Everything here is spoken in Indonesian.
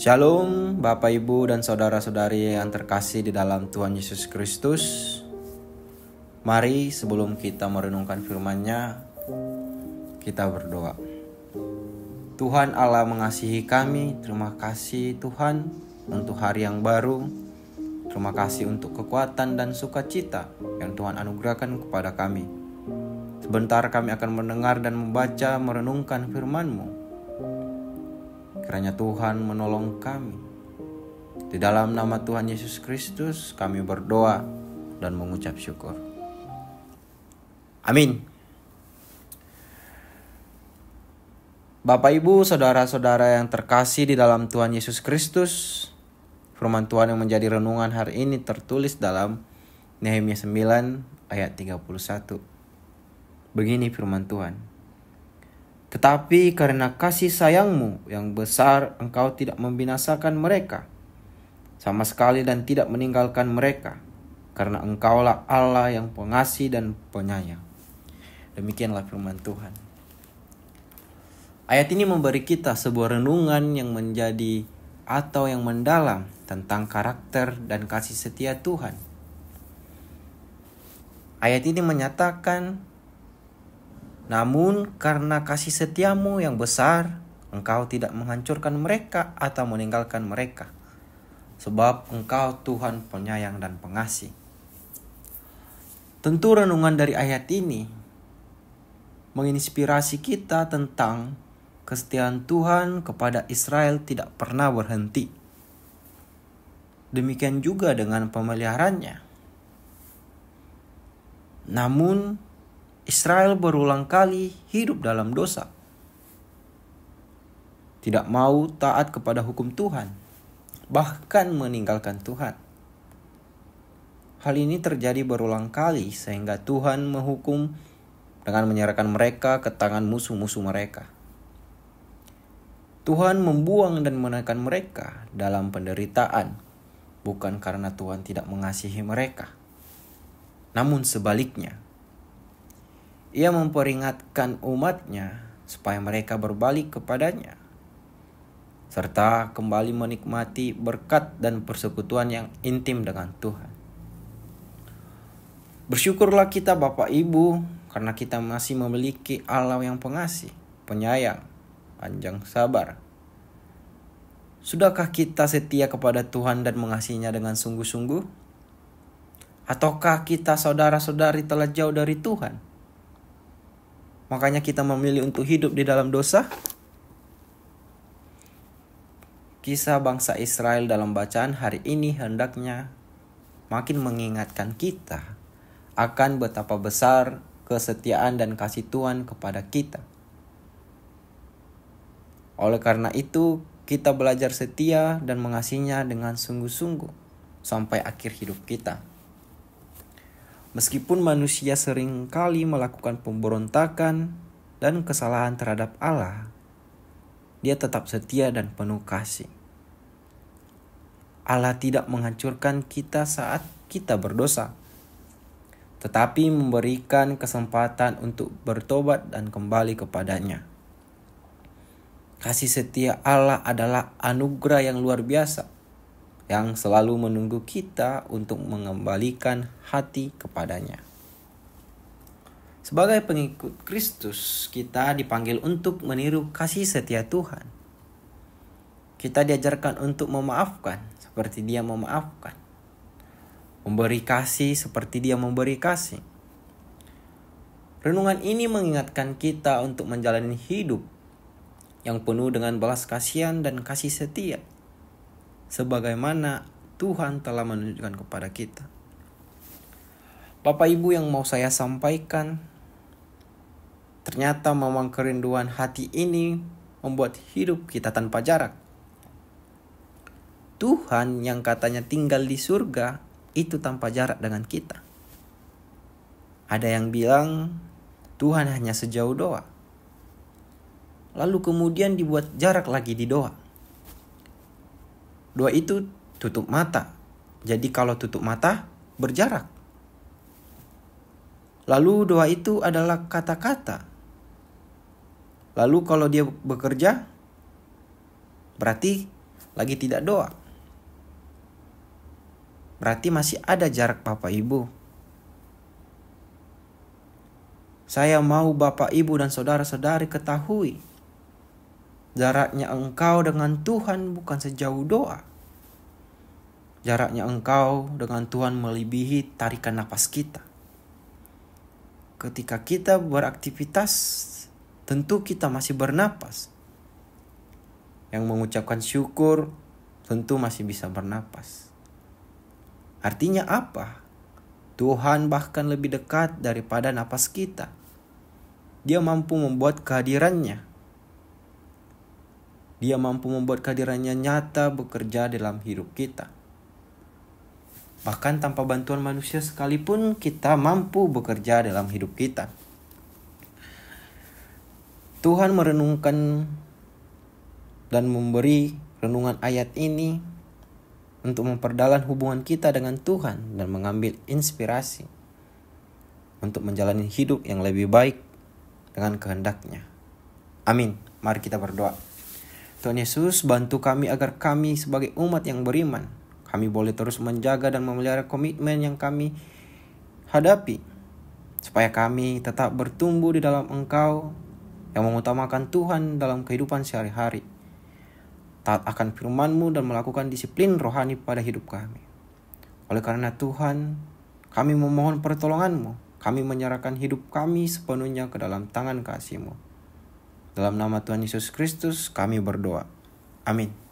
Shalom Bapak Ibu dan saudara-saudari yang terkasih di dalam Tuhan Yesus Kristus. Mari sebelum kita merenungkan firman-Nya, kita berdoa. Tuhan Allah mengasihi kami, terima kasih Tuhan untuk hari yang baru. Terima kasih untuk kekuatan dan sukacita yang Tuhan anugerahkan kepada kami. Sebentar kami akan mendengar dan membaca merenungkan firman-Mu. Kiranya Tuhan menolong kami. Di dalam nama Tuhan Yesus Kristus kami berdoa dan mengucap syukur. Amin. Bapak Ibu, saudara-saudara yang terkasih di dalam Tuhan Yesus Kristus, firman Tuhan yang menjadi renungan hari ini tertulis dalam Nehemia 9 ayat 31. Begini firman Tuhan. Tetapi karena kasih sayang-Mu yang besar, Engkau tidak membinasakan mereka sama sekali dan tidak meninggalkan mereka, karena Engkaulah Allah yang pengasih dan penyayang. Demikianlah firman Tuhan. Ayat ini memberi kita sebuah renungan yang menjadi atau yang mendalam tentang karakter dan kasih setia Tuhan. Ayat ini menyatakan, namun karena kasih setiamu yang besar, Engkau tidak menghancurkan mereka atau meninggalkan mereka. Sebab Engkau Tuhan penyayang dan pengasih. Tentu renungan dari ayat ini menginspirasi kita tentang kesetiaan Tuhan kepada Israel tidak pernah berhenti. Demikian juga dengan pemeliharaannya. Namun Israel berulang kali hidup dalam dosa. Tidak mau taat kepada hukum Tuhan, bahkan meninggalkan Tuhan. Hal ini terjadi berulang kali sehingga Tuhan menghukum dengan menyerahkan mereka ke tangan musuh-musuh mereka. Tuhan membuang dan menekan mereka dalam penderitaan, bukan karena Tuhan tidak mengasihi mereka, namun sebaliknya. Ia memperingatkan umatnya supaya mereka berbalik kepadanya, serta kembali menikmati berkat dan persekutuan yang intim dengan Tuhan. Bersyukurlah kita Bapak Ibu, karena kita masih memiliki Allah yang pengasih, penyayang, panjang sabar. Sudahkah kita setia kepada Tuhan dan mengasihinya dengan sungguh-sungguh? Ataukah kita saudara-saudari telah jauh dari Tuhan? Makanya kita memilih untuk hidup di dalam dosa? Kisah bangsa Israel dalam bacaan hari ini hendaknya makin mengingatkan kita akan betapa besar kesetiaan dan kasih Tuhan kepada kita. Oleh karena itu, kita belajar setia dan mengasihinya dengan sungguh-sungguh sampai akhir hidup kita. Meskipun manusia sering kali melakukan pemberontakan dan kesalahan terhadap Allah, Dia tetap setia dan penuh kasih. Allah tidak menghancurkan kita saat kita berdosa, tetapi memberikan kesempatan untuk bertobat dan kembali kepadanya. Kasih setia Allah adalah anugerah yang luar biasa, yang selalu menunggu kita untuk mengembalikan hati kepadanya. Sebagai pengikut Kristus, kita dipanggil untuk meniru kasih setia Tuhan. Kita diajarkan untuk memaafkan seperti Dia memaafkan, memberi kasih seperti Dia memberi kasih. Renungan ini mengingatkan kita untuk menjalani hidup yang penuh dengan belas kasihan dan kasih setia, sebagaimana Tuhan telah menunjukkan kepada kita. Bapak Ibu yang mau saya sampaikan, ternyata memang kerinduan hati ini membuat hidup kita tanpa jarak. Tuhan yang katanya tinggal di surga itu tanpa jarak dengan kita. Ada yang bilang Tuhan hanya sejauh doa, lalu kemudian dibuat jarak lagi di doa. Doa itu tutup mata. Jadi kalau tutup mata, berjarak. Lalu doa itu adalah kata-kata. Lalu kalau dia bekerja, berarti lagi tidak doa. Berarti masih ada jarak Bapak Ibu. Saya mau Bapak Ibu dan saudara-saudari ketahui, jaraknya engkau dengan Tuhan bukan sejauh doa. Jaraknya engkau dengan Tuhan melebihi tarikan napas kita. Ketika kita beraktivitas, tentu kita masih bernapas. Yang mengucapkan syukur tentu masih bisa bernapas. Artinya apa? Tuhan bahkan lebih dekat daripada napas kita. Dia mampu membuat kehadirannya. Dia mampu membuat kehadirannya nyata bekerja dalam hidup kita. Bahkan tanpa bantuan manusia sekalipun kita mampu bekerja dalam hidup kita. Tuhan merenungkan dan memberi renungan ayat ini untuk memperdalam hubungan kita dengan Tuhan dan mengambil inspirasi untuk menjalani hidup yang lebih baik dengan kehendak-Nya. Amin. Mari kita berdoa. Tuhan Yesus, bantu kami agar kami sebagai umat yang beriman, kami boleh terus menjaga dan memelihara komitmen yang kami hadapi, supaya kami tetap bertumbuh di dalam Engkau yang mengutamakan Tuhan dalam kehidupan sehari-hari, taat akan firman-Mu dan melakukan disiplin rohani pada hidup kami. Oleh karena Tuhan, kami memohon pertolongan-Mu. Kami menyerahkan hidup kami sepenuhnya ke dalam tangan kasih-Mu. Dalam nama Tuhan Yesus Kristus kami berdoa. Amin.